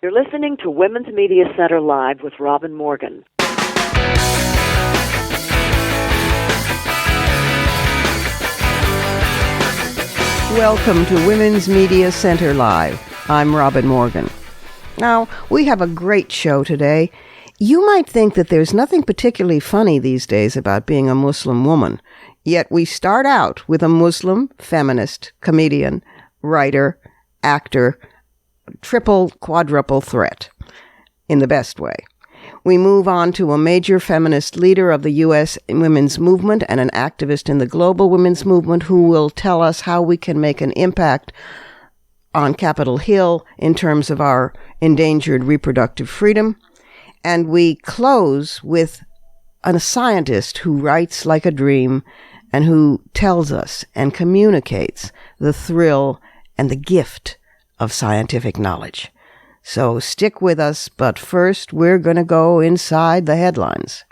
You're listening to Women's Media Center Live with Robin Morgan. Welcome to Women's Media Center Live. I'm Robin Morgan. Now, we have a great show today. You might think that there's nothing particularly funny these days about being a Muslim woman, yet we start out with a Muslim feminist, comedian, writer, actor, triple, quadruple threat, in the best way. We move on to a major feminist leader of the U.S. women's movement and an activist in the global women's movement who will tell us how we can make an impact on Capitol Hill in terms of our endangered reproductive freedom. And we close with a scientist who writes like a dream and who tells us and communicates the thrill and the gift of scientific knowledge. So stick with us, but first we're going to go inside the headlines.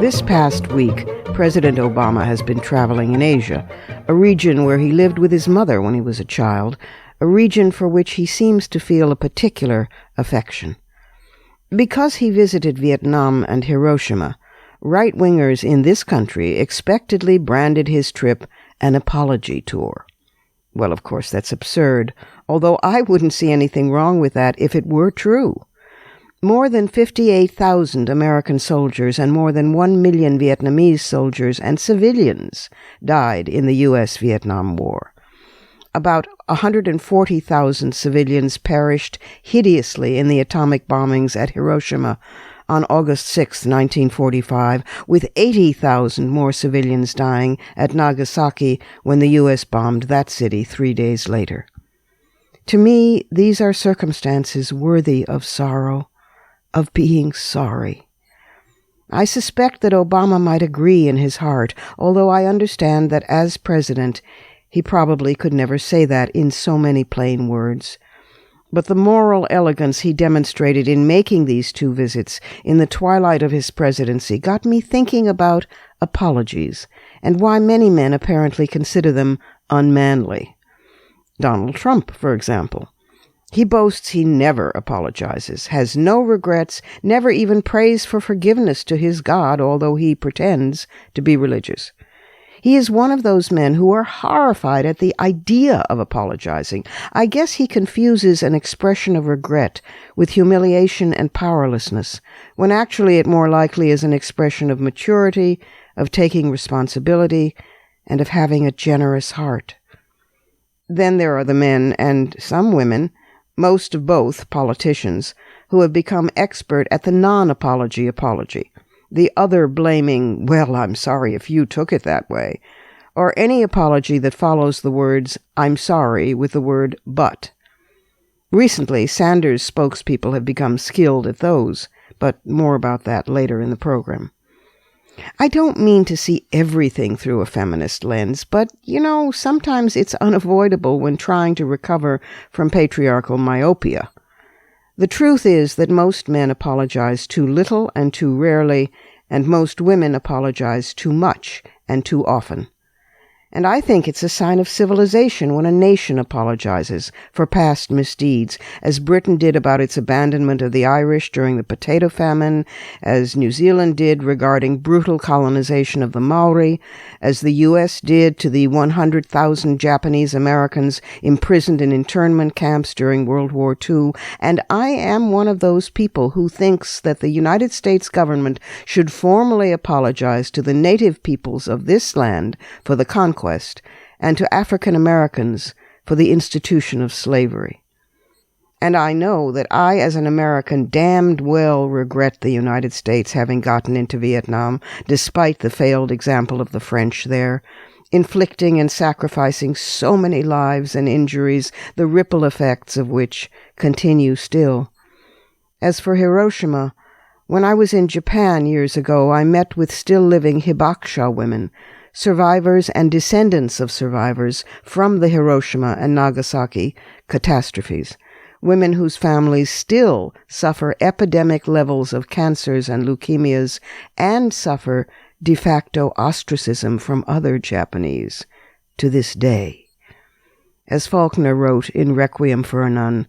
This past week, President Obama has been traveling in Asia, a region where he lived with his mother when he was a child, a region for which he seems to feel a particular affection. Because he visited Vietnam and Hiroshima, right-wingers in this country expectedly branded his trip an apology tour. Well, of course, that's absurd, although I wouldn't see anything wrong with that if it were true. More than 58,000 American soldiers and more than 1 million Vietnamese soldiers and civilians died in the U.S.-Vietnam War. About 140,000 civilians perished hideously in the atomic bombings at Hiroshima on August 6, 1945, with 80,000 more civilians dying at Nagasaki when the U.S. bombed that city 3 days later. To me, these are circumstances worthy of sorrow, of being sorry. I suspect that Obama might agree in his heart, although I understand that as president, he probably could never say that in so many plain words. But the moral elegance he demonstrated in making these two visits in the twilight of his presidency got me thinking about apologies and why many men apparently consider them unmanly. Donald Trump, for example. He boasts he never apologizes, has no regrets, never even prays for forgiveness to his God, although he pretends to be religious. He is one of those men who are horrified at the idea of apologizing. I guess he confuses an expression of regret with humiliation and powerlessness, when actually it more likely is an expression of maturity, of taking responsibility, and of having a generous heart. Then there are the men, and some women, most of both politicians, who have become expert at the non-apology apology. The other blaming, well, I'm sorry if you took it that way, or any apology that follows the words, I'm sorry, with the word but. Recently, Sanders' spokespeople have become skilled at those, but more about that later in the program. I don't mean to see everything through a feminist lens, but, sometimes it's unavoidable when trying to recover from patriarchal myopia. The truth is that most men apologize too little and too rarely, and most women apologize too much and too often. And I think it's a sign of civilization when a nation apologizes for past misdeeds, as Britain did about its abandonment of the Irish during the potato famine, as New Zealand did regarding brutal colonization of the Maori, as the U.S. did to the 100,000 Japanese Americans imprisoned in internment camps during World War II. And I am one of those people who thinks that the United States government should formally apologize to the native peoples of this land for the conquest, and to African Americans for the institution of slavery. And I know that I, as an American, damned well regret the United States having gotten into Vietnam, despite the failed example of the French there, inflicting and sacrificing so many lives and injuries, the ripple effects of which continue still. As for Hiroshima, when I was in Japan years ago, I met with still-living hibakusha women, survivors and descendants of survivors from the Hiroshima and Nagasaki catastrophes, women whose families still suffer epidemic levels of cancers and leukemias and suffer de facto ostracism from other Japanese to this day. As Faulkner wrote in Requiem for a Nun,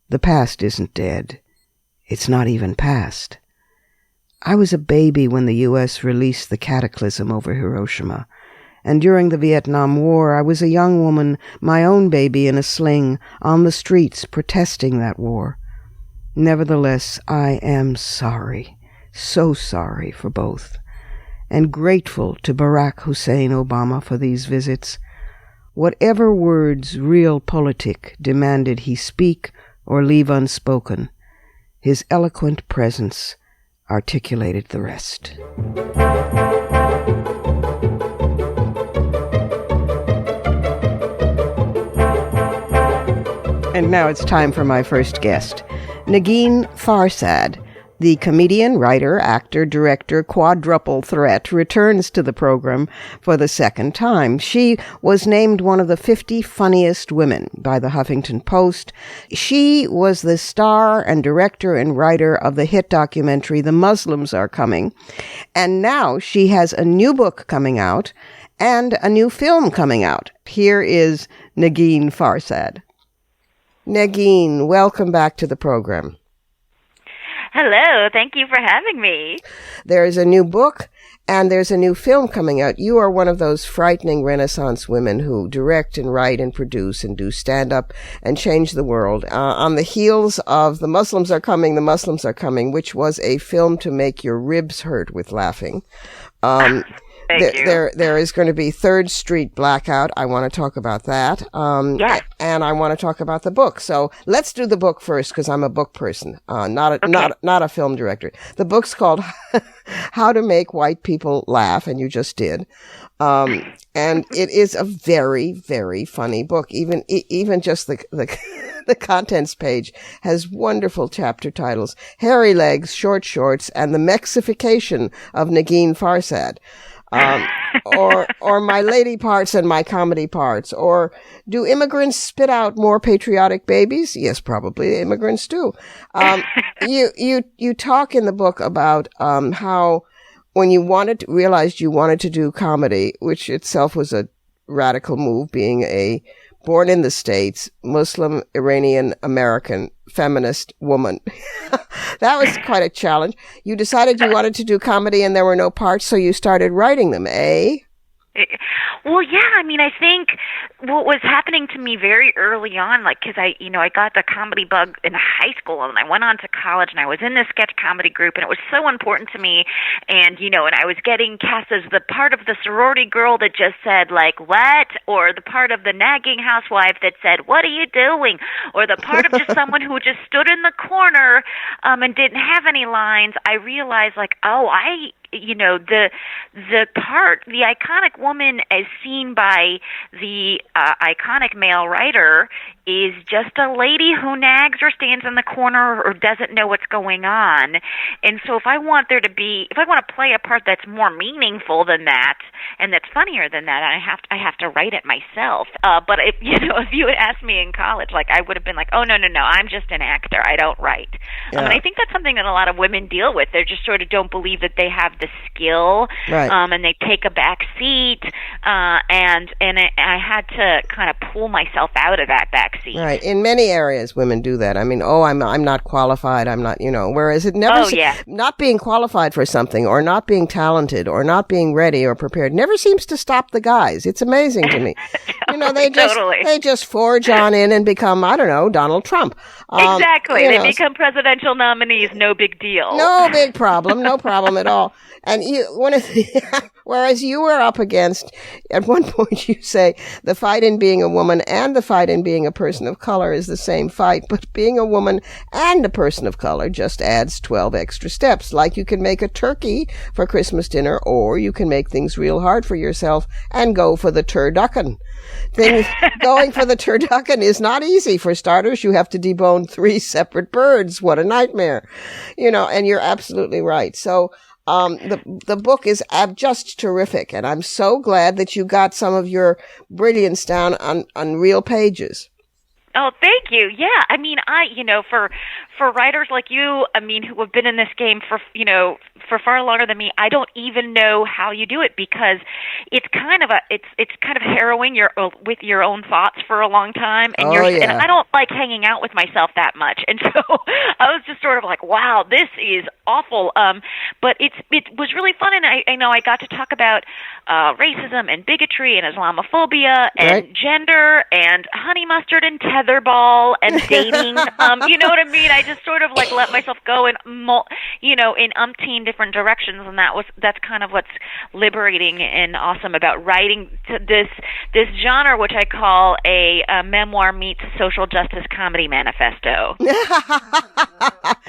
the past isn't dead. It's not even past. I was a baby when the U.S. released the cataclysm over Hiroshima, and during the Vietnam War I was a young woman, my own baby in a sling, on the streets protesting that war. Nevertheless, I am sorry, so sorry for both, and grateful to Barack Hussein Obama for these visits. Whatever words realpolitik demanded he speak or leave unspoken, his eloquent presence articulated the rest. And now it's time for my first guest, Negin Farsad. The comedian, writer, actor, director, quadruple threat returns to the program for the second time. She was named one of the 50 funniest women by the Huffington Post. She was the star and director and writer of the hit documentary The Muslims Are Coming. And now she has a new book coming out and a new film coming out. Here is Negin Farsad. Negin, welcome back to the program. Hello, thank you for having me. There's a new book and there's a new film coming out. You are one of those frightening Renaissance women who direct and write and produce and do stand-up and change the world. On the heels of The Muslims Are Coming, which was a film to make your ribs hurt with laughing. Thank you. There is going to be Third Street Blackout. I want to talk about that. Yes. And I want to talk about the book. So let's do the book first, because I'm a book person, not a film director. The book's called How to Make White People Laugh, and you just did. And it is a very, very funny book. Even just the contents page has wonderful chapter titles: Hairy Legs, Short Shorts, and the Mexification of Negin Farsad. Or my lady parts and my comedy parts, or do immigrants spit out more patriotic babies? Yes, probably immigrants do. You talk in the book about how when you realized you wanted to do comedy, which itself was a radical move, being a born in the States, Muslim, Iranian, American, feminist woman. That was quite a challenge. You decided you wanted to do comedy and there were no parts, so you started writing them, eh? Well, yeah, I mean, I think what was happening to me very early on, like, because I got the comedy bug in high school, and I went on to college, and I was in this sketch comedy group, and it was so important to me, and, and I was getting cast as the part of the sorority girl that just said, like, what? Or the part of the nagging housewife that said, what are you doing? Or the part of just someone who just stood in the corner and didn't have any lines. I realized, like, the iconic woman as seen by the iconic male writer is just a lady who nags or stands in the corner or doesn't know what's going on. And so if I want to play a part that's more meaningful than that and that's funnier than that, I have to write it myself. But if you had asked me in college, like, I would have been like, oh, no, I'm just an actor. I don't write. Yeah. And I think that's something that a lot of women deal with. They just sort of don't believe that they have the skill, right. And they take a back seat, and I had to kind of pull myself out of that back seat. Right. In many areas, women do that. I mean, I'm not qualified. I'm not, whereas it never, not being qualified for something or not being talented or not being ready or prepared never seems to stop the guys. It's amazing to me. They just forge on in and become, I don't know, Donald Trump. Exactly. They become presidential nominees. No big deal. No big problem. No problem at all. And whereas you were up against, at one point you say, the fight in being a woman and the fight in being a person of color is the same fight, but being a woman and a person of color just adds 12 extra steps. Like you can make a turkey for Christmas dinner, or you can make things real hard for yourself and go for the turducken. Going for the turducken is not easy. For starters, you have to debone 3 separate birds. What a nightmare. And you're absolutely right. So, the book is just terrific, and I'm so glad that you got some of your brilliance down on real pages. Oh, thank you. Yeah, I mean, for writers like you, I mean, who have been in this game for, for far longer than me, I don't even know how you do it, because it's kind of harrowing with your own thoughts for a long time, and and I don't like hanging out with myself that much, and so I was just sort of like, wow, this is awful. But it was really fun, and I know I got to talk about racism and bigotry and Islamophobia and gender and honey mustard and tetherball and dating. You know what I mean? I just sort of like let myself go in, in umpteen different directions, and that's kind of what's liberating and awesome about writing this genre, which I call a memoir meets social justice comedy manifesto.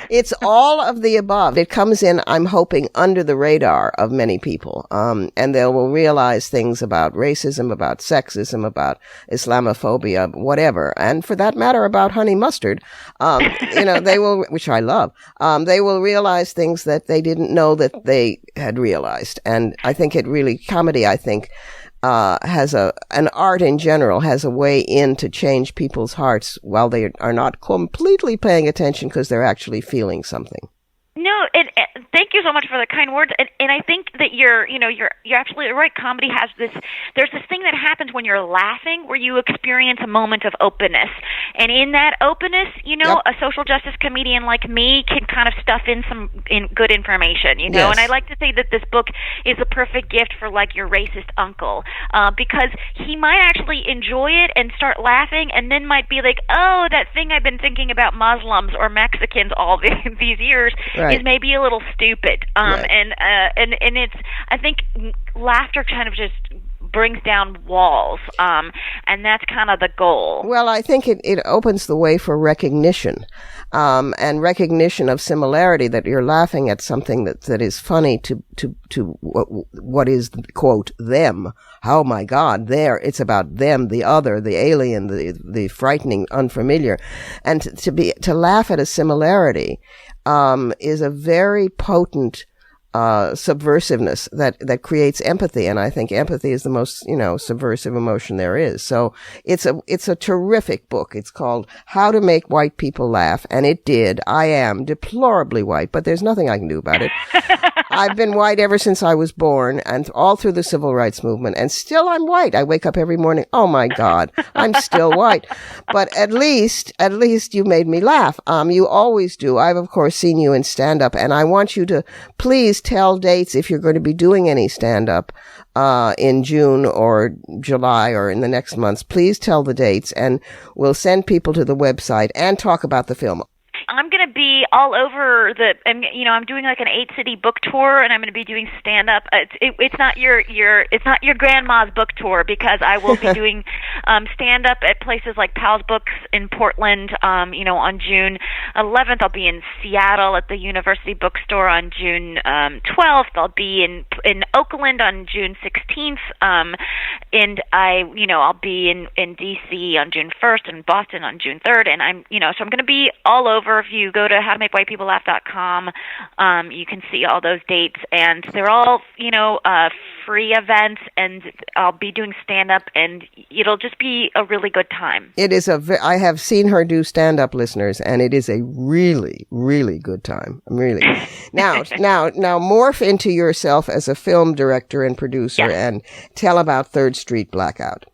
It's all of the above. It comes in, I'm hoping, under the radar of many people, and they will realize things about racism, about sexism, about Islamophobia, whatever, and for that matter, about honey mustard. They will, which I love. They will realize things that they didn't know that they had realized, and I think comedy, I think, an art in general has a way in to change people's hearts while they are not completely paying attention because they're actually feeling something. No, and thank you so much for the kind words. And I think that you're absolutely right. Comedy has there's this thing that happens when you're laughing where you experience a moment of openness. And in that openness, a social justice comedian like me can kind of stuff in some good information, Yes. And I like to say that this book is a perfect gift for like your racist uncle, because he might actually enjoy it and start laughing, and then might be like, oh, that thing I've been thinking about Muslims or Mexicans all these years is maybe a little stupid. And it's, I think laughter kind of just brings down walls, and that's kind of the goal. Well, I think it opens the way for recognition, and recognition of similarity, that you're laughing at something that is funny to what is, quote, them. Oh my God, it's about them, the other, the alien, the frightening unfamiliar. And to laugh at a similarity is a very potent subversiveness that creates empathy, and I think empathy is the most subversive emotion there is. So it's a terrific book. It's called How to Make White People Laugh, and it did. I am deplorably white, but there's nothing I can do about it. I've been white ever since I was born, and all through the civil rights movement, and still I'm white. I wake up every morning, oh my God, I'm still white. But at least you made me laugh. You always do. I've of course seen you in stand-up, and I want you to please tell dates if you're going to be doing any stand-up in June or July or in the next months. Please tell the dates, and we'll send people to the website and talk about the film. I'm going to be all over I'm doing like an 8-city book tour, and I'm going to be doing stand up. It's not your grandma's book tour, because I will be doing stand up at places like Pal's Books in Portland. On June 11th, I'll be in Seattle at the University Bookstore on June 12th. I'll be in Oakland on June 16th, and I'll be in DC on June 1st and Boston on June 3rd, and I'm going to be all over. If you go to howtomakewhitepeoplelaugh.com, you can see all those dates, and they're all, free events, and I'll be doing stand-up, and it'll just be a really good time. It is I have seen her do stand-up, listeners, and it is a really, really good time. Really. Now morph into yourself as a film director and producer, and tell about Third Street Blackout.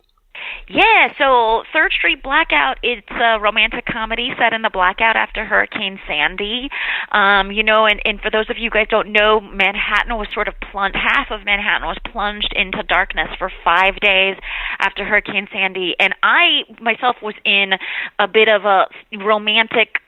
Yeah, so Third Street Blackout, it's a romantic comedy set in the blackout after Hurricane Sandy. And for those of you guys who don't know, Manhattan was sort of half of Manhattan was plunged into darkness for 5 days after Hurricane Sandy. And I myself was in a bit of a romantic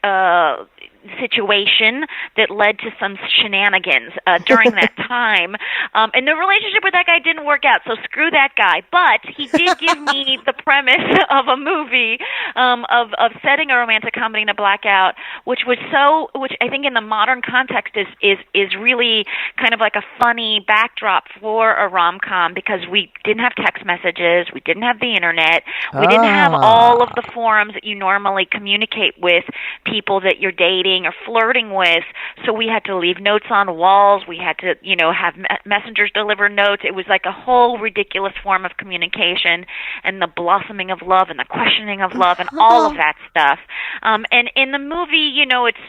situation that led to some shenanigans during that time. And the relationship with that guy didn't work out, so screw that guy. But he did give me the premise of a movie, of setting a romantic comedy in a blackout, which I think in the modern context is really kind of like a funny backdrop for a rom-com, because we didn't have text messages, we didn't have the internet, we didn't have all of the forums that you normally communicate with people that you're dating dating or flirting with. So we had to leave notes on walls. We had to, have messengers deliver notes. It was like a whole ridiculous form of communication, and the blossoming of love and the questioning of love and all of that stuff. And in the movie,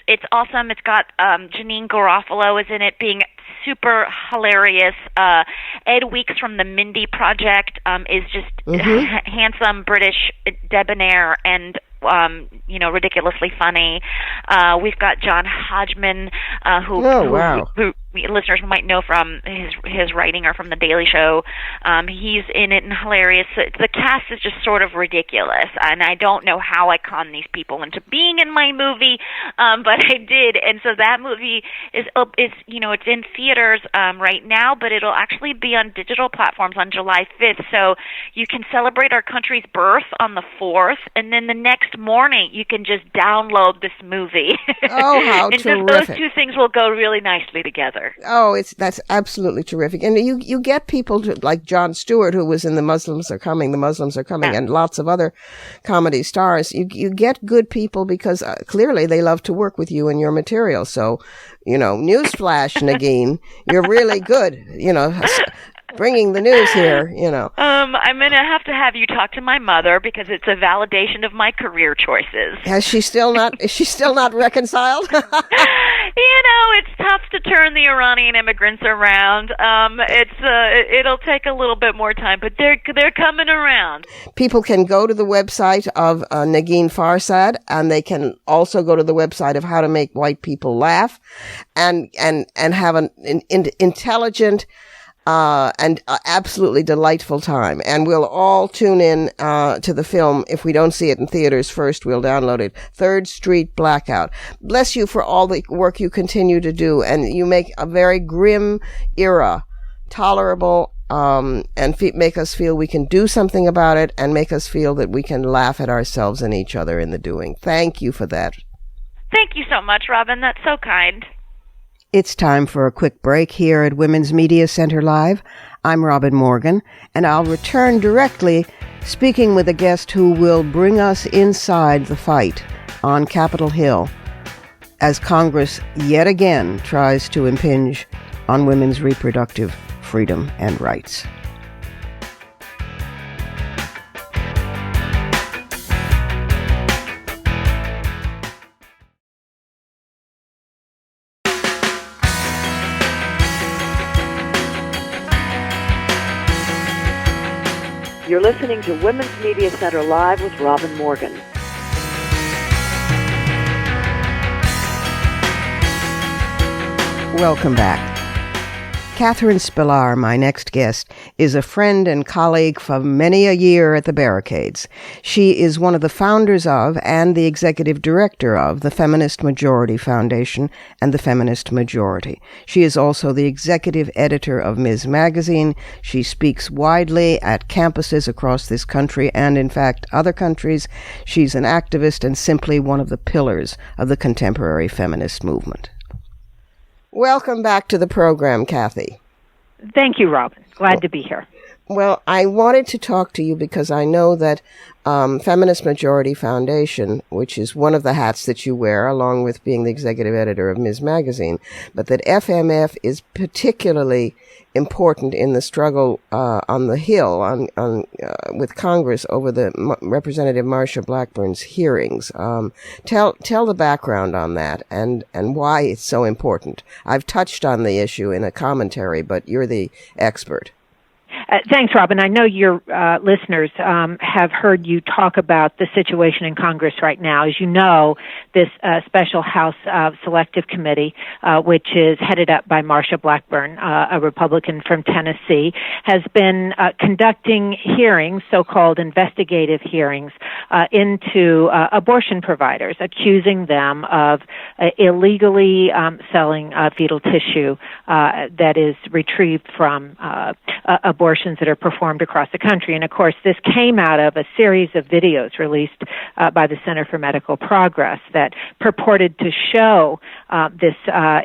it's awesome. It's got Janine Garofalo is in it, being super hilarious. Ed Weeks from the Mindy Project is just handsome, British, debonair, and ridiculously funny. We've got John Hodgman, who listeners might know from his writing or from The Daily Show. He's in it and hilarious. The cast is just sort of ridiculous, and I don't know how I conned these people into being in my movie, but I did. And so that movie is it's in theaters right now, but it'll actually be on digital platforms on July 5th. So you can celebrate our country's birth on the 4th, and then the next morning you can just download this movie. Oh, how and terrific. Those two things will go really nicely together. Oh, that's absolutely terrific. And you get people like Jon Stewart, who was in The Muslims Are Coming, and lots of other comedy stars. You get good people because clearly they love to work with you and your material. So, newsflash, Negin, you're really good, bringing the news here, I'm going to have you talk to my mother because it's a validation of my career choices. Is she still not reconciled? It's tough to turn the Iranian immigrants around. It'll take a little bit more time, but they're coming around. People can go to the website of Negin Farsad, and they can also go to the website of How to Make White People Laugh, and have an intelligent and absolutely delightful time. And we'll all tune in to the film. If we don't see it in theaters first, we'll download it. 3rd Street Blackout. Bless you for all the work you continue to do, and you make a very grim era tolerable, and make us feel we can do something about it, and make us feel that we can laugh at ourselves and each other in the doing. Thank you for that. Thank you so much, Robin. That's so kind. It's time for a quick break here at Women's Media Center Live. I'm Robin Morgan, and I'll return directly speaking with a guest who will bring us inside the fight on Capitol Hill as Congress yet again tries to impinge on women's reproductive freedom and rights. You're listening to Women's Media Center Live with Robin Morgan. Welcome back. Catherine Spillar, my next guest, is a friend and colleague for many a year at the barricades. She is one of the founders of and the executive director of the Feminist Majority Foundation and the Feminist Majority. She is also the executive editor of Ms. Magazine. She speaks widely at campuses across this country and, in fact, other countries. She's an activist and simply one of the pillars of the contemporary feminist movement. Welcome back to the program, Kathy. Thank you, Robin. Glad to be here. Well, I wanted to talk to you because I know that Feminist Majority Foundation, which is one of the hats that you wear, along with being the executive editor of Ms. Magazine, but that FMF is particularly important in the struggle on the Hill with Congress over the Representative Marsha Blackburn's hearings. Tell the background on that and why it's so important. I've touched on the issue in a commentary, but you're the expert. Thanks, Robin. I know your listeners have heard you talk about the situation in Congress right now. As you know, this Special House Selective Committee, which is headed up by Marsha Blackburn, a Republican from Tennessee, has been conducting hearings, so-called investigative hearings, into abortion providers, accusing them of illegally selling fetal tissue that is retrieved from abortion abortions that are performed across the country. And, of course, this came out of a series of videos released by the Center for Medical Progress that purported to show this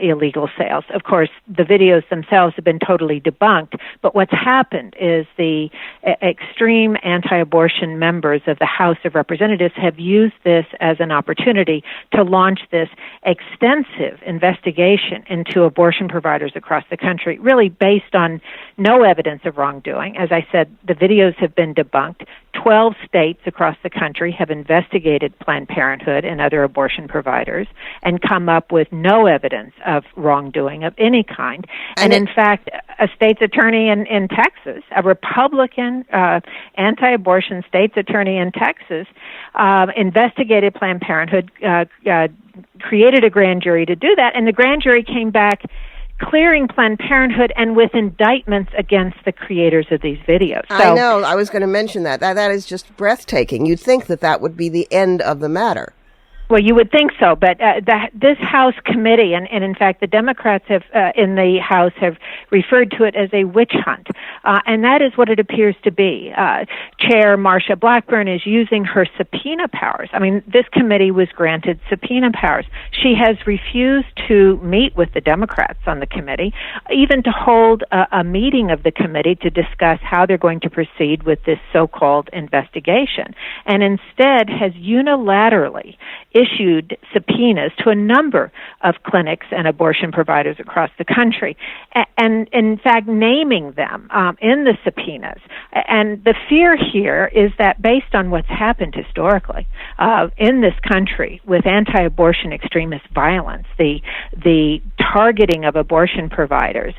illegal sales. Of course, the videos themselves have been totally debunked, but what's happened is the extreme anti-abortion members of the House of Representatives have used this as an opportunity to launch this extensive investigation into abortion providers across the country, really based on no evidence of wrongdoing. As I said, the videos have been debunked. 12 states across the country have investigated Planned Parenthood and other abortion providers and come up with no evidence of wrongdoing of any kind. And in fact, a state's attorney in Texas, a Republican anti-abortion state's attorney in Texas, investigated Planned Parenthood, created a grand jury to do that, and the grand jury came back clearing Planned Parenthood and with indictments against the creators of these videos. So, I know. I was going to mention that. That is just breathtaking. You'd think that would be the end of the matter. Well, you would think so, but this House committee, and in fact the Democrats have in the House have referred to it as a witch hunt, and that is what it appears to be. Chair Marsha Blackburn is using her subpoena powers. I mean, this committee was granted subpoena powers. She has refused to meet with the Democrats on the committee, even to hold a meeting of the committee to discuss how they're going to proceed with this so-called investigation, and instead has unilaterally issued subpoenas to a number of clinics and abortion providers across the country, and in fact naming them in the subpoenas. And the fear here is that based on what's happened historically in this country with anti-abortion extremist violence, the targeting of abortion providers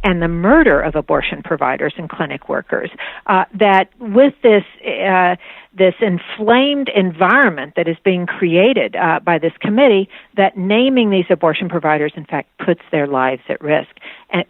and the murder of abortion providers and clinic workers, that with this inflamed environment that is being created by this committee, that naming these abortion providers, in fact, puts their lives at risk.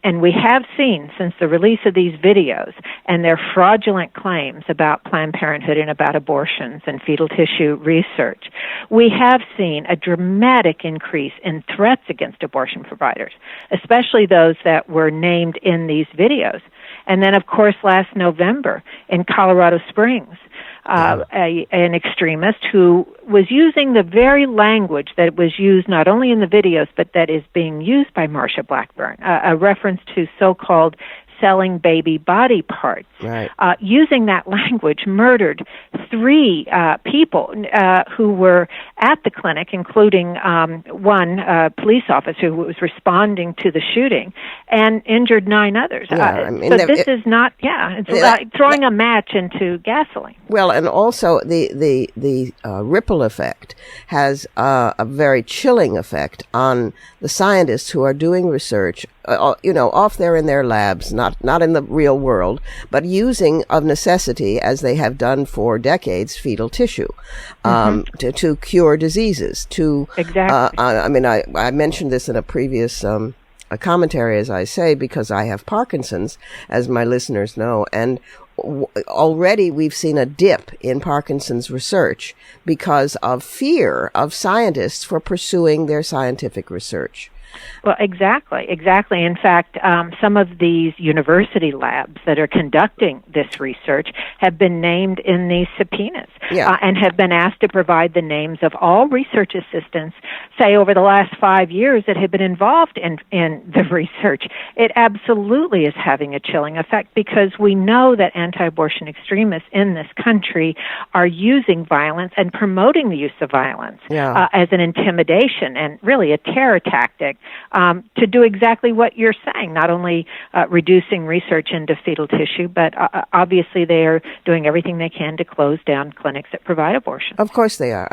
And we have seen, since the release of these videos and their fraudulent claims about Planned Parenthood and about abortions and fetal tissue research, we have seen a dramatic increase in threats against abortion providers, especially those that were named in these videos. And then, of course, last November in Colorado Springs, an extremist who was using the very language that was used not only in the videos, but that is being used by Marsha Blackburn, a reference to so-called selling baby body parts. Right. Using that language, murdered 3 people who were at the clinic, including one police officer who was responding to the shooting, and injured 9 others. It's like throwing a match into gasoline. Well, and also the ripple effect has a very chilling effect on the scientists who are doing research, off there in their labs, not in the real world, but using of necessity, as they have done for decades, fetal tissue to cure diseases. Exactly. I mentioned this in a previous a commentary, as I say, because I have Parkinson's, as my listeners know, and already we've seen a dip in Parkinson's research because of fear of scientists for pursuing their scientific research. Well, exactly. In fact, some of these university labs that are conducting this research have been named in these subpoenas and have been asked to provide the names of all research assistants, say, over the last 5 years that have been involved in the research. It absolutely is having a chilling effect because we know that anti-abortion extremists in this country are using violence and promoting the use of violence as an intimidation and really a terror tactic to do exactly what you're saying, not only reducing research into fetal tissue, but obviously they are doing everything they can to close down clinics that provide abortion. Of course they are.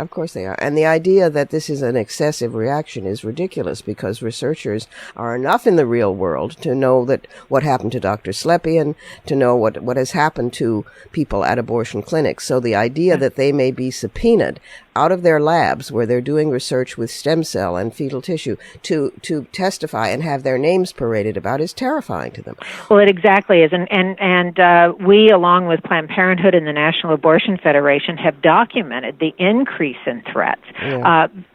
And the idea that this is an excessive reaction is ridiculous because researchers are enough in the real world to know that what happened to Dr. Slepian, to know what has happened to people at abortion clinics. So the idea that they may be subpoenaed out of their labs where they're doing research with stem cell and fetal tissue to testify and have their names paraded about is terrifying to them. Well, it exactly is. And we, along with Planned Parenthood and the National Abortion Federation, have documented the increase in threats,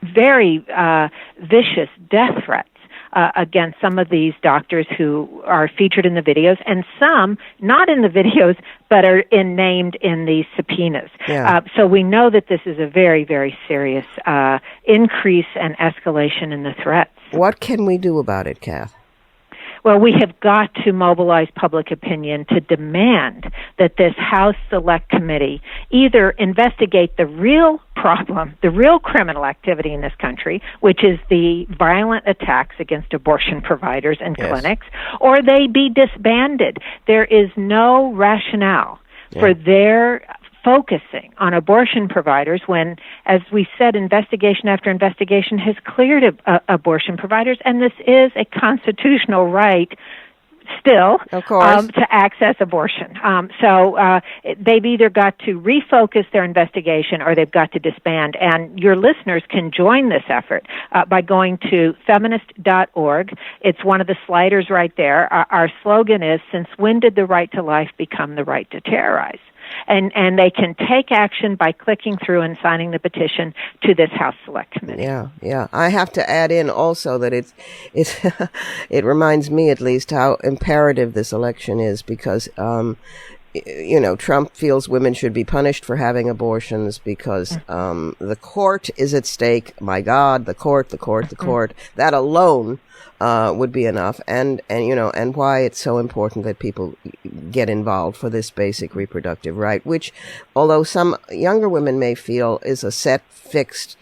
very vicious death threats against some of these doctors who are featured in the videos, and some not in the videos, but are named in the subpoenas. Yeah. So we know that this is a very, very serious increase and escalation in the threats. What can we do about it, Kath? Well, we have got to mobilize public opinion to demand that this House Select Committee either investigate the real problem, the real criminal activity in this country, which is the violent attacks against abortion providers and clinics, or they be disbanded. There is no rationale for their focusing on abortion providers when, as we said, investigation after investigation has cleared abortion providers, and this is a constitutional right still of course. To access abortion. So they've either got to refocus their investigation or they've got to disband. And your listeners can join this effort by going to feminist.org. It's one of the sliders right there. Our slogan is, "Since when did the right to life become the right to terrorize?" And they can take action by clicking through and signing the petition to this House Select Committee. Yeah. I have to add in also that it's it reminds me at least how imperative this election is because Trump feels women should be punished for having abortions because the court is at stake. My God, the court. That alone would be enough, and why it's so important that people get involved for this basic reproductive right, which, although some younger women may feel is a set, fixed,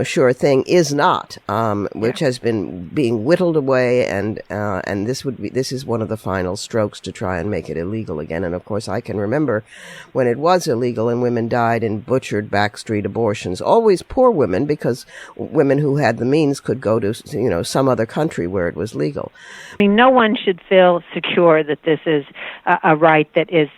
sure thing, is not, which has been being whittled away, and this is one of the final strokes to try and make it illegal again. And of course, I can remember when it was illegal and women died in butchered backstreet abortions. Always poor women, because women who had the means could go to some other country where it was legal. I mean, no one should feel secure that this is a right that is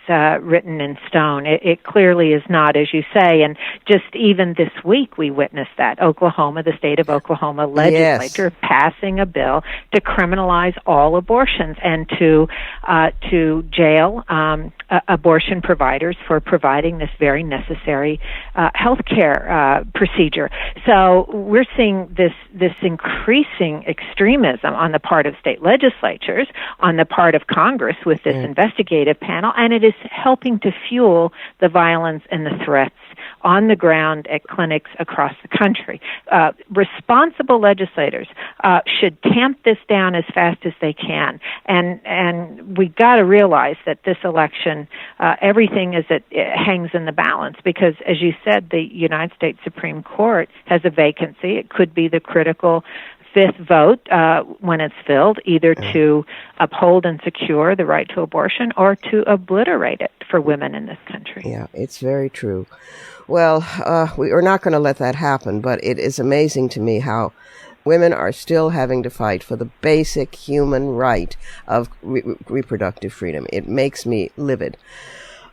written in stone. It clearly is not, as you say. And just even this week, we witnessed that. Oklahoma, the state of Oklahoma legislature passing a bill to criminalize all abortions and to jail abortion providers for providing this very necessary health care procedure. So we're seeing this increasing extremism on the part of state legislatures, on the part of Congress with this investigative panel, and it is helping to fuel the violence and the threats on the ground at clinics across the country. Responsible legislators should tamp this down as fast as they can, and we got to realize that this election, everything it hangs in the balance because, as you said, the United States Supreme Court has a vacancy. It could be the critical fifth vote when it's filled, either to uphold and secure the right to abortion or to obliterate it for women in this country. Yeah, it's very true. Well, we are not going to let that happen, but it is amazing to me how women are still having to fight for the basic human right of reproductive freedom. It makes me livid.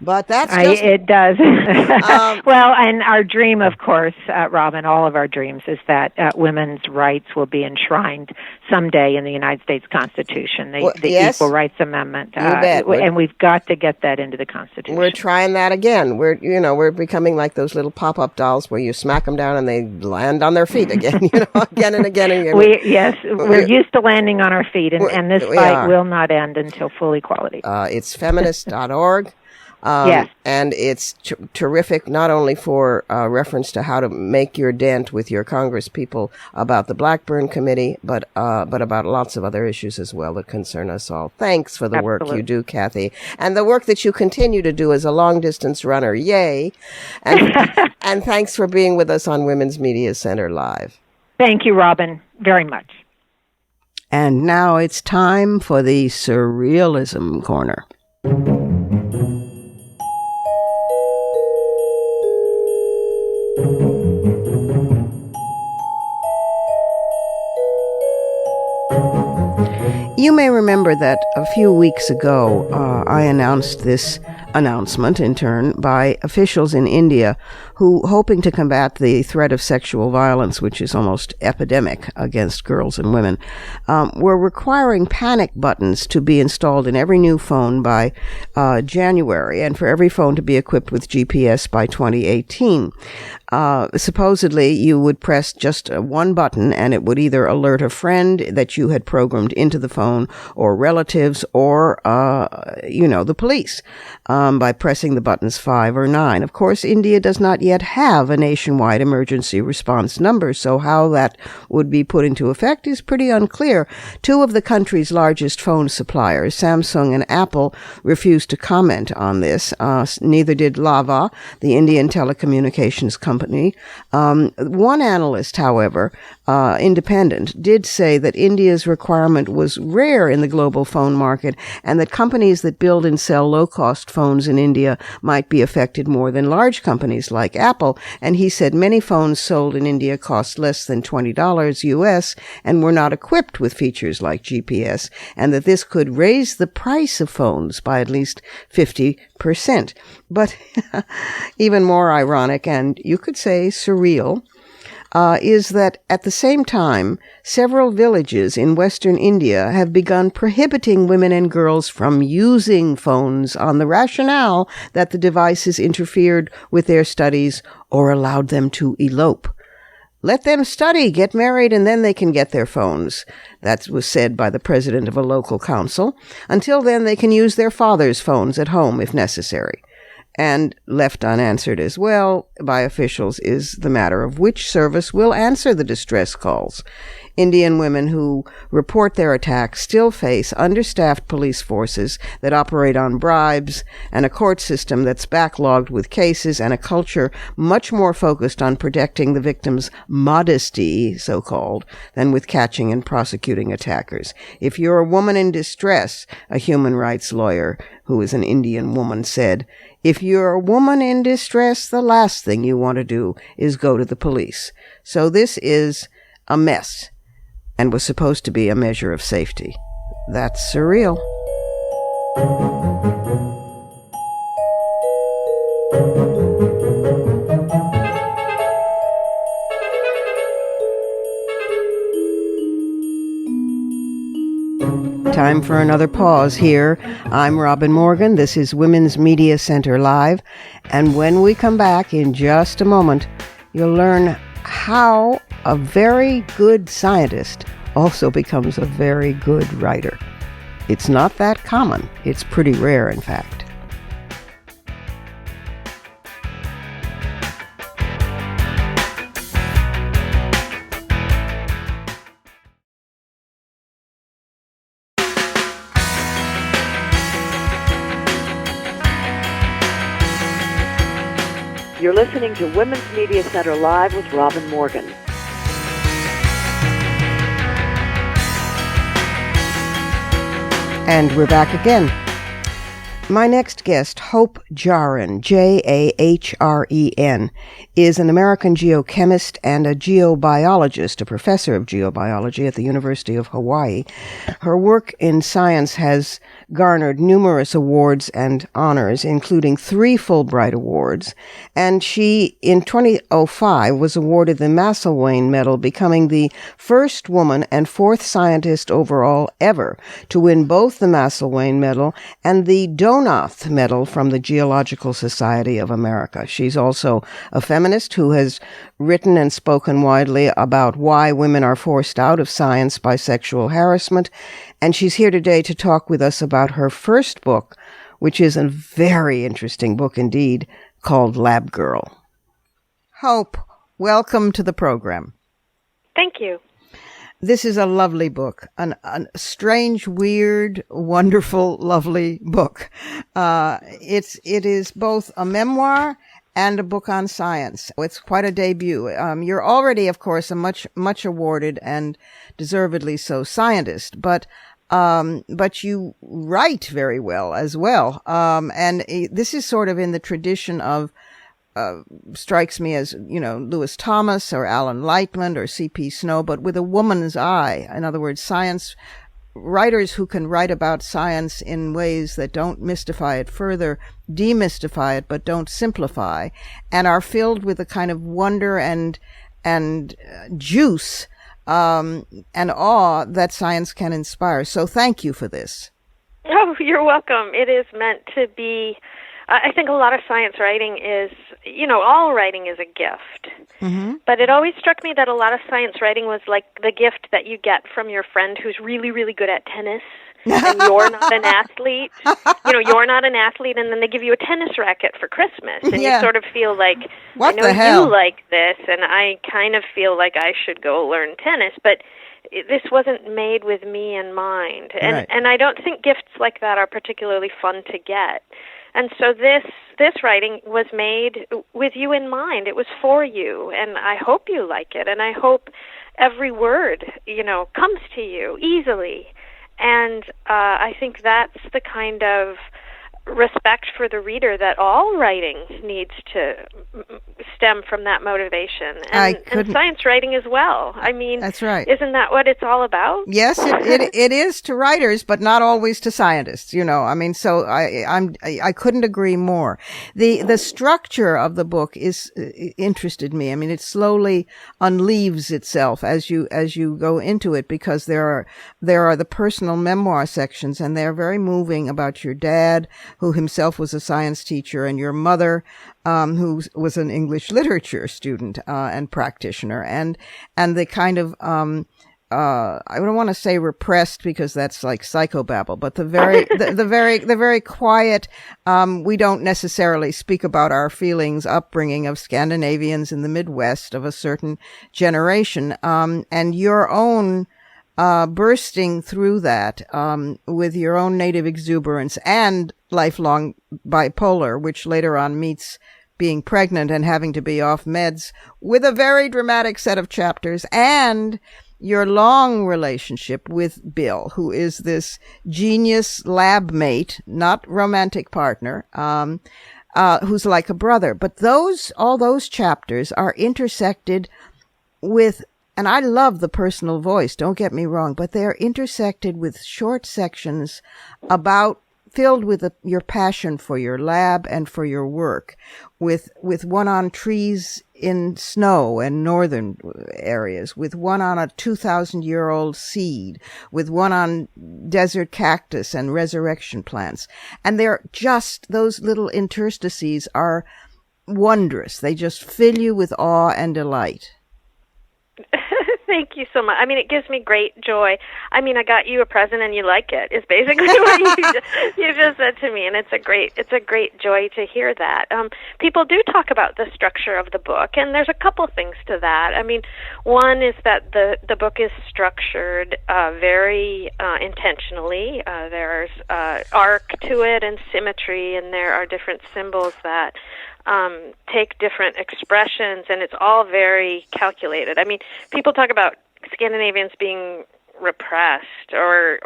But that's just... It does. Well, and our dream, of course, Robin, all of our dreams, is that women's rights will be enshrined someday in the United States Constitution, the Equal Rights Amendment. You bet. And we've got to get that into the Constitution. We're trying that again. We're becoming like those little pop-up dolls where you smack them down and they land on their feet again, again and again and again. We're used to landing on our feet, and this fight will not end until full equality. It's feminist.org. And it's terrific, not only for reference to how to make your dent with your Congress people about the Blackburn Committee, but about lots of other issues as well that concern us all. Thanks for the work you do, Kathy, and the work that you continue to do as a long-distance runner. Yay! And thanks for being with us on Women's Media Center Live. Thank you, Robin, very much. And now it's time for the Surrealism Corner. You may remember that a few weeks ago, I announced this announcement, in turn, by officials in India who, hoping to combat the threat of sexual violence, which is almost epidemic against girls and women, were requiring panic buttons to be installed in every new phone by January, and for every phone to be equipped with GPS by 2018. Supposedly, you would press just one button and it would either alert a friend that you had programmed into the phone, or relatives, or, the police, by pressing the buttons 5 or 9. Of course, India does not yet have a nationwide emergency response number, so how that would be put into effect is pretty unclear. Two of the country's largest phone suppliers, Samsung and Apple, refused to comment on this. Neither did Lava, the Indian telecommunications company. One analyst, however, independent, did say that India's requirement was rare in the global phone market, and that companies that build and sell low-cost phones in India might be affected more than large companies like Apple. And he said many phones sold in India cost less than $20 US and were not equipped with features like GPS, and that this could raise the price of phones by at least 50%. But even more ironic, and you could say surreal, is that at the same time, several villages in western India have begun prohibiting women and girls from using phones on the rationale that the devices interfered with their studies or allowed them to elope. Let them study, get married, and then they can get their phones. That was said by the president of a local council. Until then, they can use their father's phones at home if necessary. And left unanswered as well by officials is the matter of which service will answer the distress calls. Indian women who report their attacks still face understaffed police forces that operate on bribes, and a court system that's backlogged with cases, and a culture much more focused on protecting the victim's modesty, so-called, than with catching and prosecuting attackers. If you're a woman in distress, a human rights lawyer who is an Indian woman said, if you're a woman in distress, the last thing you want to do is go to the police. So this is a mess, and was supposed to be a measure of safety. That's surreal. Time for another pause here. I'm Robin Morgan. This is Women's Media Center Live. And when we come back in just a moment, you'll learn how a very good scientist also becomes a very good writer. It's not that common. It's pretty rare, in fact. You're listening to Women's Media Center Live with Robin Morgan. And we're back again. My next guest, Hope Jahren, Jahren, is an American geochemist and a geobiologist, a professor of geobiology at the University of Hawaii. Her work in science has garnered numerous awards and honors, including 3 Fulbright Awards, and she, in 2005, was awarded the Maselwain Medal, becoming the first woman and 4th scientist overall ever to win both the Maselwain Medal and the Donath Medal from the Geological Society of America. She's also a feminist who has written and spoken widely about why women are forced out of science by sexual harassment, and she's here today to talk with us about her first book, which is a very interesting book indeed, called Lab Girl. Hope, welcome to the program. Thank you. This is a lovely book, a strange, weird, wonderful, lovely book. It is both a memoir and a book on science. It's quite a debut. You're already, of course, a much awarded and deservedly so scientist, but you write very well as well. And this is sort of in the tradition of, strikes me as, Lewis Thomas or Alan Lightman or C.P. Snow, but with a woman's eye. In other words, science writers who can write about science in ways that don't mystify it further, demystify it, but don't simplify, and are filled with a kind of wonder and juice and awe that science can inspire. So thank you for this. Oh, you're welcome. It is meant to be. I think a lot of science writing is, all writing is a gift. Mm-hmm. But it always struck me that a lot of science writing was like the gift that you get from your friend who's really, really good at tennis, and you're not an athlete. You're not an athlete, and then they give you a tennis racket for Christmas, and you sort of feel like, what I know the hell? You like this, and I kind of feel like I should go learn tennis, but this wasn't made with me in mind. And I don't think gifts like that are particularly fun to get. And so this writing was made with you in mind. It was for you, and I hope you like it, and I hope every word, comes to you easily. And I think that's the kind of respect for the reader that all writing needs to stem from that motivation, and science writing as well. I mean, that's right. Isn't that what it's all about? Yes, it is to writers, but not always to scientists. I mean, so I couldn't agree more. The structure of the book interested me. I mean, it slowly unleaves itself as you go into it, because there are the personal memoir sections, and they're very moving, about your dad, who himself was a science teacher, and your mother, who was an English literature student and practitioner, and the kind of I don't want to say repressed, because that's like psychobabble, but the very quiet, we don't necessarily speak about our feelings upbringing of Scandinavians in the Midwest of a certain generation, and your own bursting through that with your own native exuberance and lifelong bipolar, which later on meets being pregnant and having to be off meds, with a very dramatic set of chapters, and your long relationship with Bill, who is this genius lab mate, not romantic partner, who's like a brother. But all those chapters are intersected with, and I love the personal voice, don't get me wrong, but they are intersected with short sections filled with your passion for your lab and for your work, with one on trees in snow and northern areas, with one on a 2,000-year-old seed, with one on desert cactus and resurrection plants. And they're just, those little interstices are wondrous. They just fill you with awe and delight. Thank you so much. I mean, it gives me great joy. I mean, I got you a present and you like it, is basically what you just said to me, and it's a great joy to hear that. People do talk about the structure of the book, and there's a couple things to that. I mean, one is that the book is structured very intentionally. There's arc to it and symmetry, and there are different symbols that take different expressions, and it's all very calculated. I mean, people talk about Scandinavians being repressed or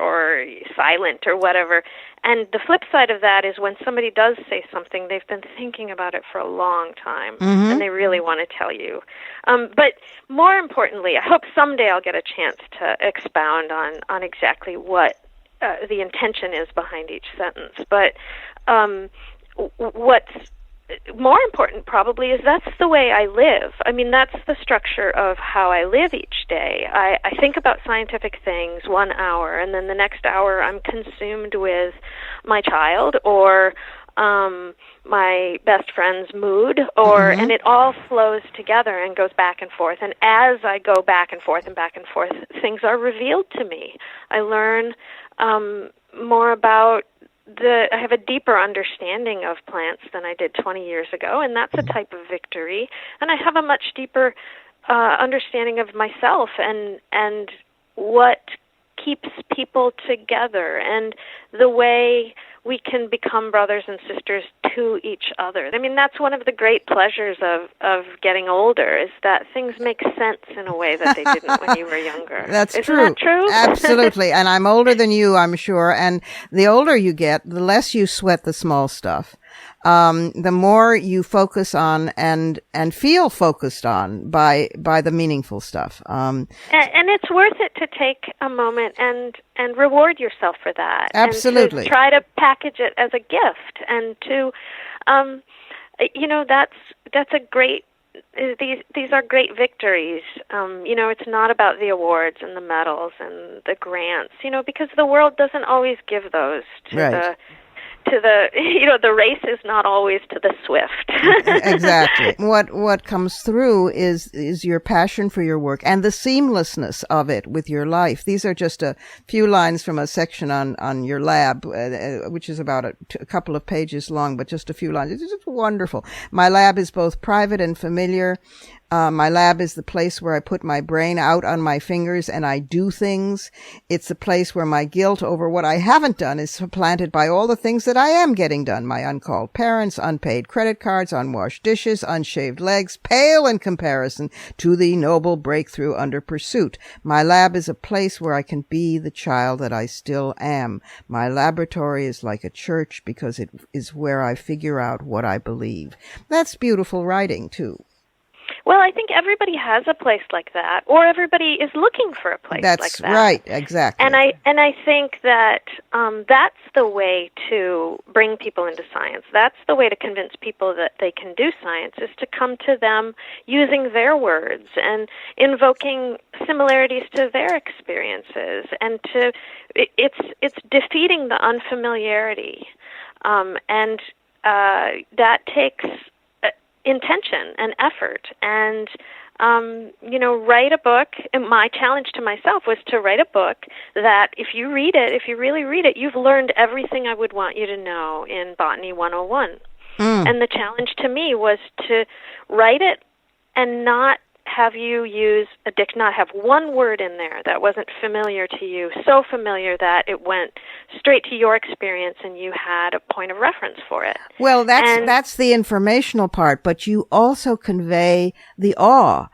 silent or whatever, and the flip side of that is when somebody does say something, they've been thinking about it for a long time, and they really want to tell you. But more importantly, I hope someday I'll get a chance to expound on exactly what the intention is behind each sentence. But what's more important probably is that's the way I live. I mean, that's the structure of how I live each day. I think about scientific things 1 hour, and then the next hour I'm consumed with my child or my best friend's mood, and it all flows together and goes back and forth. And as I go back and forth, things are revealed to me. I learn more about I have a deeper understanding of plants than I did 20 years ago, and that's a type of victory. And I have a much deeper understanding of myself and what keeps people together and the way we can become brothers and sisters to each other. I mean, that's one of the great pleasures of getting older, is that things make sense in a way that they didn't when you were younger. That's Isn't true. that true? Absolutely. And I'm older than you, I'm sure. And the older you get, the less you sweat the small stuff. the more you focus on and feel focused on by the meaningful stuff. And it's worth it to take a moment and reward yourself for that. Absolutely. And to try to package it as a gift, and to, that's a great. These are great victories. It's not about the awards and the medals and the grants, because the world doesn't always give those to right. The race is not always to the swift. Exactly. What comes through is your passion for your work and the seamlessness of it with your life. These are just a few lines from a section on your lab, which is about a couple of pages long, but just a few lines. It's just wonderful. My lab is both private and familiar. My lab is the place where I put my brain out on my fingers and I do things. It's the place where my guilt over what I haven't done is supplanted by all the things that I am getting done. My uncalled parents, unpaid credit cards, unwashed dishes, unshaved legs, pale in comparison to the noble breakthrough under pursuit. My lab is a place where I can be the child that I still am. My laboratory is like a church because it is where I figure out what I believe. That's beautiful writing, too. Well, I think everybody has a place like that, or everybody is looking for a place like that. That's right, exactly. And I think that that's the way to bring people into science. That's the way to convince people that they can do science, is to come to them using their words and invoking similarities to their experiences, and it's defeating the unfamiliarity, and that takes intention and effort, and write a book. And my challenge to myself was to write a book that if you really read it, you've learned everything I would want you to know in Botany 101. And the challenge to me was to write it and not have you not have one word in there that wasn't familiar to you, so familiar that it went straight to your experience and you had a point of reference for it. Well, that's the informational part, but you also convey the awe.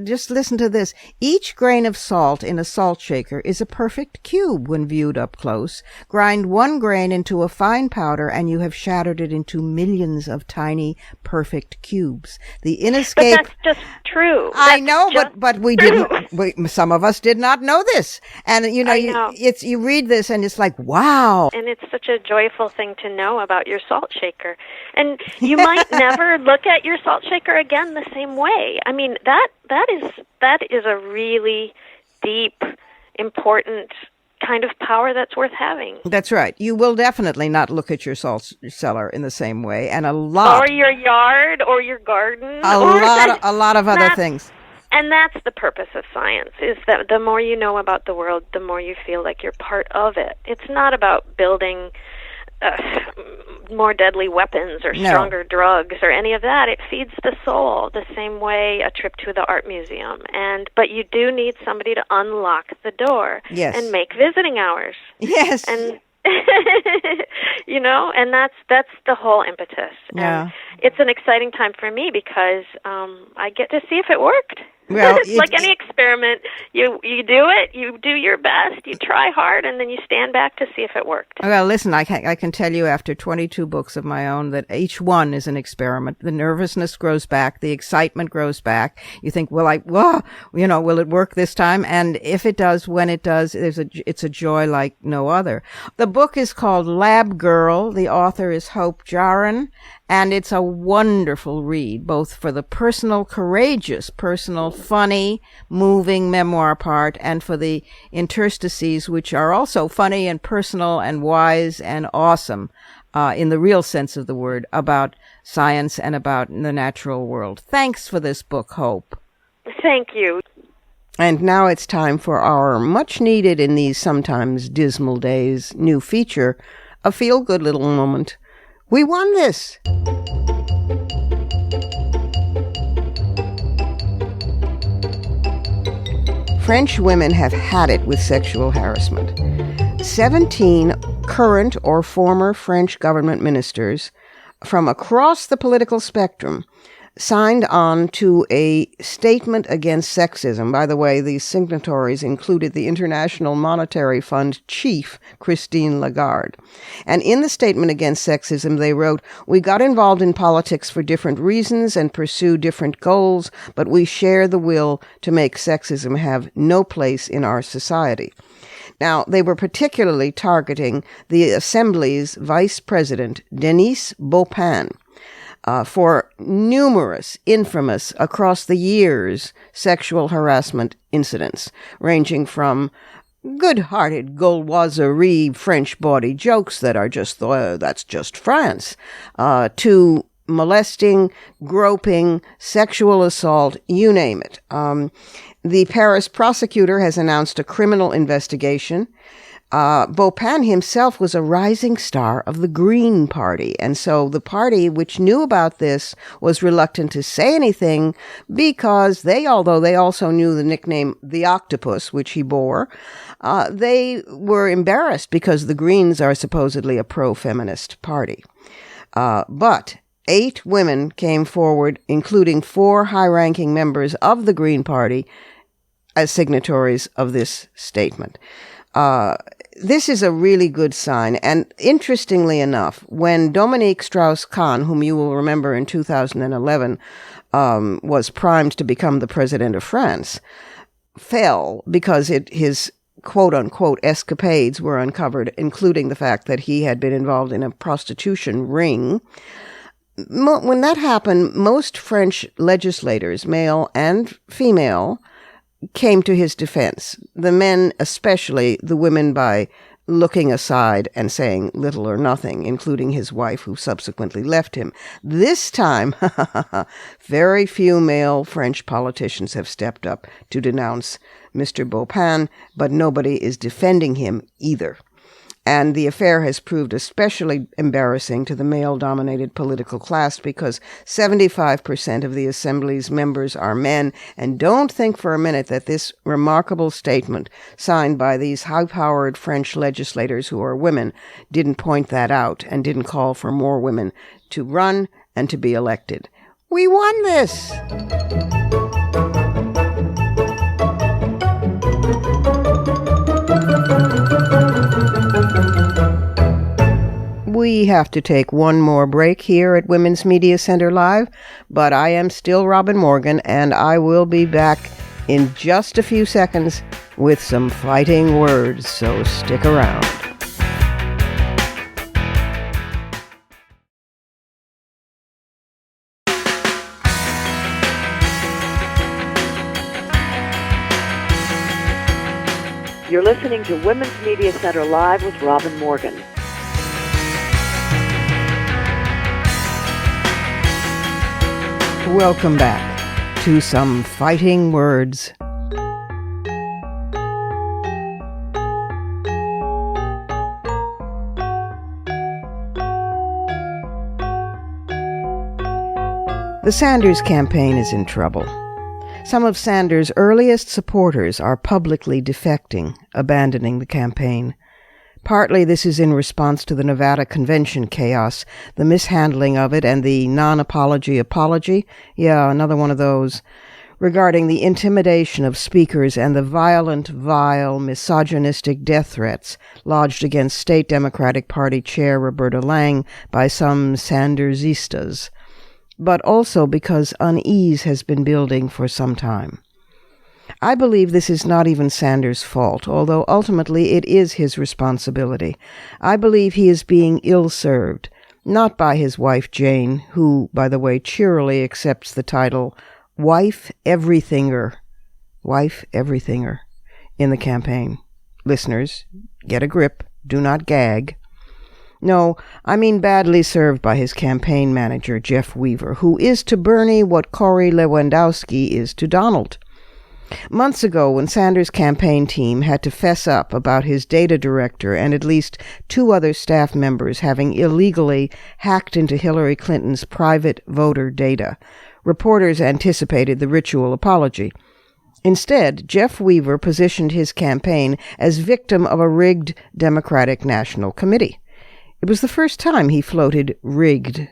Just listen to this. Each grain of salt in a salt shaker is a perfect cube when viewed up close. Grind one grain into a fine powder and you have shattered it into millions of tiny, perfect cubes. The inescapable... But that's just true. I know, but we didn't. Some of us did not know this, and you read this, and it's like, wow. And it's such a joyful thing to know about your salt shaker, and you might never look at your salt shaker again the same way. I mean, that is a really deep, important kind of power that's worth having. That's right. You will definitely not look at your salt cellar in the same way, and or your yard, or your garden, a lot of other things. And that's the purpose of science, is that the more you know about the world, the more you feel like you're part of it. It's not about building more deadly weapons or stronger drugs or any of that. It feeds the soul the same way a trip to the art museum. But you do need somebody to unlock the door and make visiting hours. Yes. And and that's the whole impetus. Yeah. And it's an exciting time for me because I get to see if it worked. Well, it's like any experiment. You do it, you do your best, you try hard, and then you stand back to see if it worked. Well, listen, I can tell you after 22 books of my own that each one is an experiment. The nervousness grows back, the excitement grows back. You think, will it work this time? And if it does, when it does, it's a joy like no other. The book is called Lab Girl. The author is Hope Jahren. And it's a wonderful read, both for the personal, courageous, funny, moving memoir part, and for the interstices, which are also funny and personal and wise and awesome, in the real sense of the word, about science and about the natural world. Thanks for this book, Hope. Thank you. And now it's time for our much needed in these sometimes dismal days new feature, a feel-good little moment. We won this! French women have had it with sexual harassment. 17 current or former French government ministers from across the political spectrum signed on to a statement against sexism. By the way, the signatories included the International Monetary Fund chief, Christine Lagarde. And in the statement against sexism, they wrote, "We got involved in politics for different reasons and pursue different goals, but we share the will to make sexism have no place in our society." Now, they were particularly targeting the Assembly's Vice President, Denise Beaupin, for numerous, infamous, across the years, sexual harassment incidents, ranging from good-hearted Gauloiserie French bawdy jokes that are just, that's just France, to molesting, groping, sexual assault, you name it. The Paris prosecutor has announced a criminal investigation. Beaupin himself was a rising star of the Green Party, and so the party, which knew about this, was reluctant to say anything because although they also knew the nickname The Octopus, which he bore, they were embarrassed because the Greens are supposedly a pro-feminist party. But 8 women came forward, including 4 high-ranking members of the Green Party, as signatories of this statement. This is a really good sign, and interestingly enough, when Dominique Strauss-Kahn, whom you will remember in 2011, was primed to become the president of France, fell because his quote-unquote escapades were uncovered, including the fact that he had been involved in a prostitution ring. When that happened, most French legislators, male and female, came to his defense. The men, especially, the women by looking aside and saying little or nothing, including his wife, who subsequently left him. This time, very few male French politicians have stepped up to denounce Mr. Beaupin, but nobody is defending him either. And the affair has proved especially embarrassing to the male-dominated political class because 75% of the Assembly's members are men. And don't think for a minute that this remarkable statement signed by these high-powered French legislators who are women didn't point that out and didn't call for more women to run and to be elected. We won this! We have to take one more break here at Women's Media Center Live, but I am still Robin Morgan, and I will be back in just a few seconds with some fighting words, so stick around. You're listening to Women's Media Center Live with Robin Morgan. Welcome back to some fighting words. The Sanders campaign is in trouble. Some of Sanders' earliest supporters are publicly defecting, abandoning the campaign. Partly this is in response to the Nevada convention chaos, the mishandling of it, and the non-apology apology. Yeah, another one of those. Regarding the intimidation of speakers and the violent, vile, misogynistic death threats lodged against State Democratic Party Chair Roberta Lang by some Sandersistas. But also because unease has been building for some time. I believe this is not even Sanders' fault, although ultimately it is his responsibility. I believe he is being ill-served, not by his wife Jane, who, by the way, cheerily accepts the title Wife Everythinger, in the campaign. Listeners, get a grip, do not gag. No, I mean badly served by his campaign manager, Jeff Weaver, who is to Bernie what Corey Lewandowski is to Donald. Months ago, when Sanders' campaign team had to fess up about his data director and at least 2 other staff members having illegally hacked into Hillary Clinton's private voter data, reporters anticipated the ritual apology. Instead, Jeff Weaver positioned his campaign as victim of a rigged Democratic National Committee. It was the first time he floated rigged.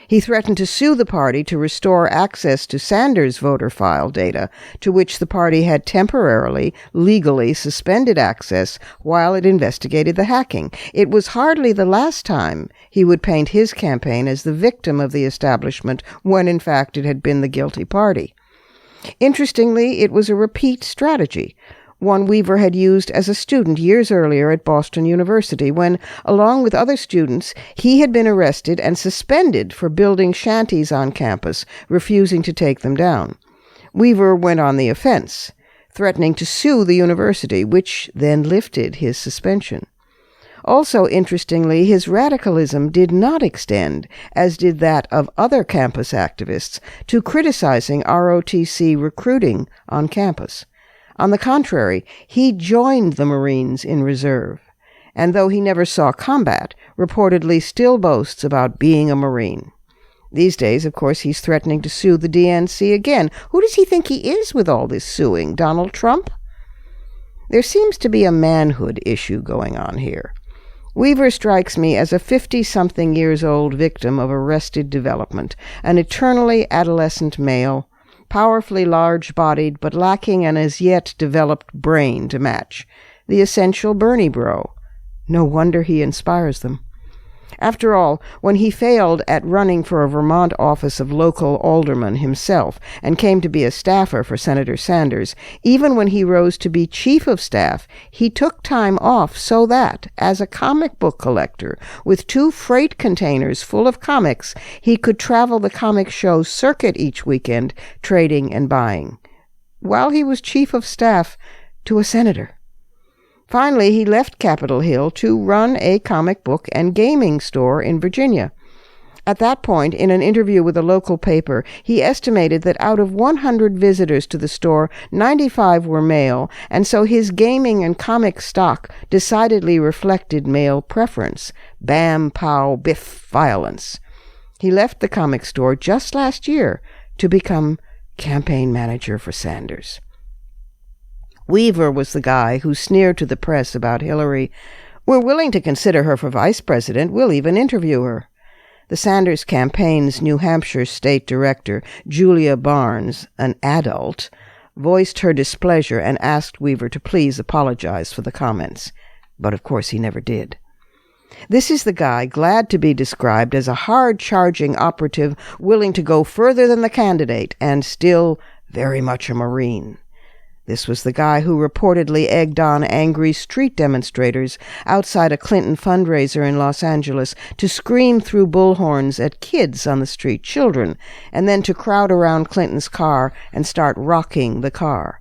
He threatened to sue the party to restore access to Sanders' voter file data, to which the party had temporarily, legally suspended access while it investigated the hacking. It was hardly the last time he would paint his campaign as the victim of the establishment when, in fact, it had been the guilty party. Interestingly, it was a repeat strategy, one Weaver had used as a student years earlier at Boston University when, along with other students, he had been arrested and suspended for building shanties on campus, refusing to take them down. Weaver went on the offense, threatening to sue the university, which then lifted his suspension. Also, interestingly, his radicalism did not extend, as did that of other campus activists, to criticizing ROTC recruiting on campus. On the contrary, he joined the Marines in reserve, and though he never saw combat, reportedly still boasts about being a Marine. These days, of course, he's threatening to sue the DNC again. Who does he think he is with all this suing? Donald Trump? There seems to be a manhood issue going on here. Weaver strikes me as a 50-something years old victim of arrested development, an eternally adolescent male, powerfully large-bodied but lacking an as-yet developed brain to match. The essential Bernie bro. No wonder he inspires them. After all, when he failed at running for a Vermont office of local alderman himself and came to be a staffer for Senator Sanders, even when he rose to be chief of staff, he took time off so that, as a comic book collector with 2 freight containers full of comics, he could travel the comic show circuit each weekend, trading and buying, while he was chief of staff to a senator. Finally, he left Capitol Hill to run a comic book and gaming store in Virginia. At that point, in an interview with a local paper, he estimated that out of 100 visitors to the store, 95 were male, and so his gaming and comic stock decidedly reflected male preference. Bam, pow, biff, violence. He left the comic store just last year to become campaign manager for Sanders. Weaver was the guy who sneered to the press about Hillary. "We're willing to consider her for vice president. We'll even interview her." The Sanders campaign's New Hampshire state director, Julia Barnes, an adult, voiced her displeasure and asked Weaver to please apologize for the comments. But of course he never did. This is the guy glad to be described as a hard-charging operative willing to go further than the candidate and still very much a Marine. This was the guy who reportedly egged on angry street demonstrators outside a Clinton fundraiser in Los Angeles to scream through bullhorns at kids on the street, children, and then to crowd around Clinton's car and start rocking the car.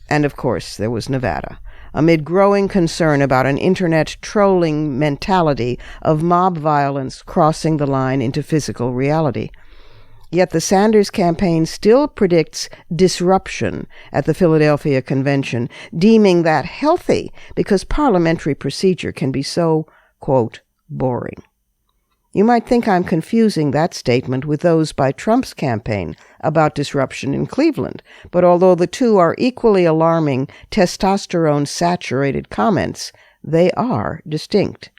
And of course, there was Nevada, amid growing concern about an internet trolling mentality of mob violence crossing the line into physical reality. Yet the Sanders campaign still predicts disruption at the Philadelphia convention, deeming that healthy because parliamentary procedure can be so, quote, boring. You might think I'm confusing that statement with those by Trump's campaign about disruption in Cleveland, but although the two are equally alarming, testosterone-saturated comments, they are distinct.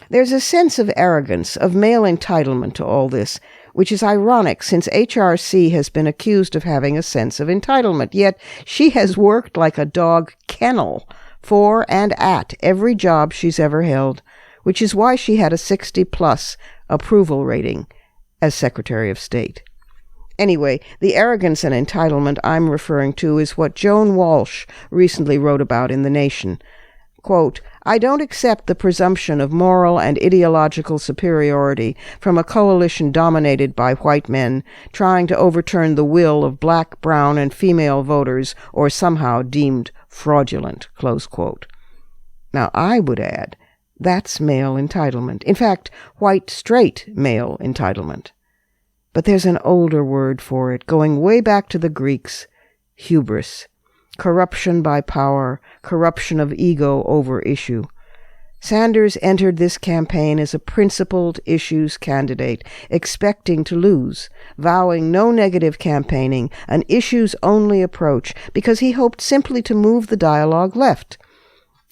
There's a sense of arrogance, of male entitlement to all this, which is ironic since HRC has been accused of having a sense of entitlement, yet she has worked like a dog kennel for and at every job she's ever held, which is why she had a 60-plus approval rating as Secretary of State. Anyway, the arrogance and entitlement I'm referring to is what Joan Walsh recently wrote about in The Nation. Quote, "I don't accept the presumption of moral and ideological superiority from a coalition dominated by white men trying to overturn the will of black, brown, and female voters or somehow deemed fraudulent," close quote. Now, I would add, that's male entitlement. In fact, white, straight male entitlement. But there's an older word for it, going way back to the Greeks, hubris. Corruption by power, corruption of ego over issue. Sanders entered this campaign as a principled issues candidate, expecting to lose, vowing no negative campaigning, an issues-only approach, because he hoped simply to move the dialogue left.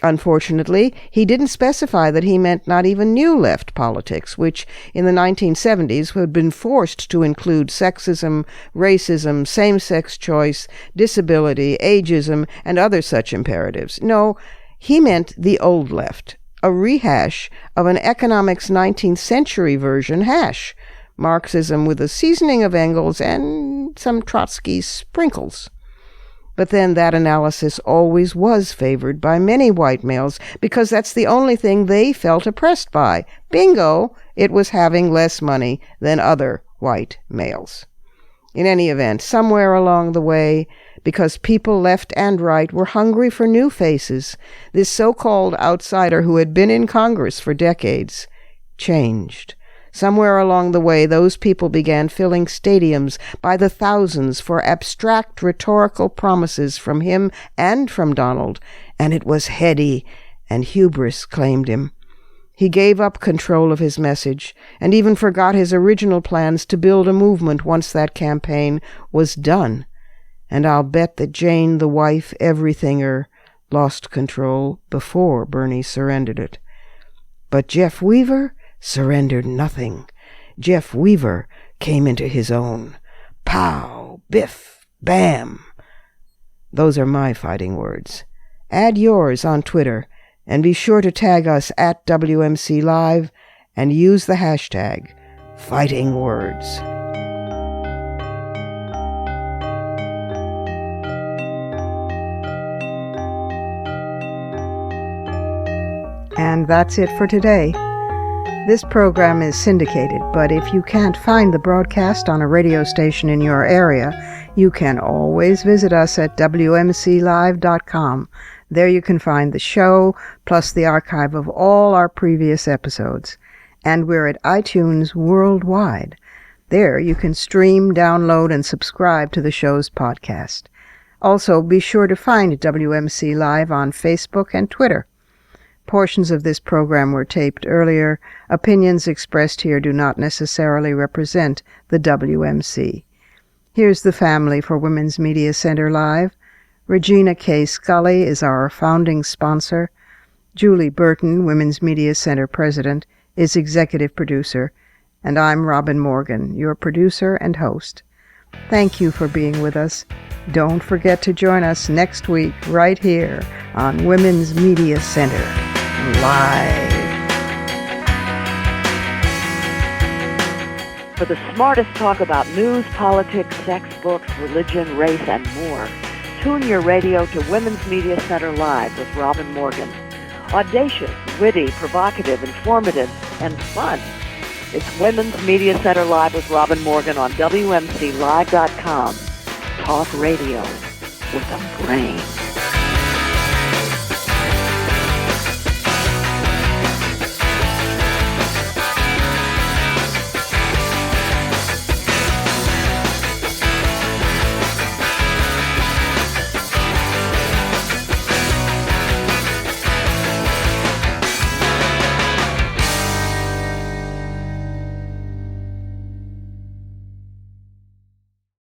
Unfortunately, he didn't specify that he meant not even new left politics, which in the 1970s had been forced to include sexism, racism, same-sex choice, disability, ageism, and other such imperatives. No, he meant the old left, a rehash of an economics 19th century version hash, Marxism with a seasoning of Engels and some Trotsky sprinkles. But then that analysis always was favored by many white males because that's the only thing they felt oppressed by. Bingo! It was having less money than other white males. In any event, somewhere along the way, because people left and right were hungry for new faces, this so-called outsider who had been in Congress for decades changed. Somewhere along the way, those people began filling stadiums by the thousands for abstract rhetorical promises from him and from Donald, and it was heady, and hubris claimed him. He gave up control of his message, and even forgot his original plans to build a movement once that campaign was done. And I'll bet that Jane, the wife everythinger, lost control before Bernie surrendered it. But Jeff Weaver surrendered nothing. Jeff Weaver came into his own. Pow, biff, bam. Those are my fighting words. Add yours on Twitter, and be sure to tag us at WMC Live and use the hashtag #FightingWords. And that's it for today. This program is syndicated, but if you can't find the broadcast on a radio station in your area, you can always visit us at WMCLive.com. There you can find the show, plus the archive of all our previous episodes. And we're at iTunes worldwide. There you can stream, download, and subscribe to the show's podcast. Also, be sure to find WMC Live on Facebook and Twitter. Portions of this program were taped earlier. Opinions expressed here do not necessarily represent the WMC. Here's the family for Women's Media Center Live. Regina K. Scully is our founding sponsor. Julie Burton, Women's Media Center President, is executive producer. And I'm Robin Morgan, your producer and host. Thank you for being with us. Don't forget to join us next week right here on Women's Media Center Live. For the smartest talk about news, politics, sex, books, religion, race, and more, tune your radio to Women's Media Center Live with Robin Morgan. Audacious, witty, provocative, informative, and fun. It's Women's Media Center Live with Robin Morgan on WMCLive.com. Talk radio with a brain.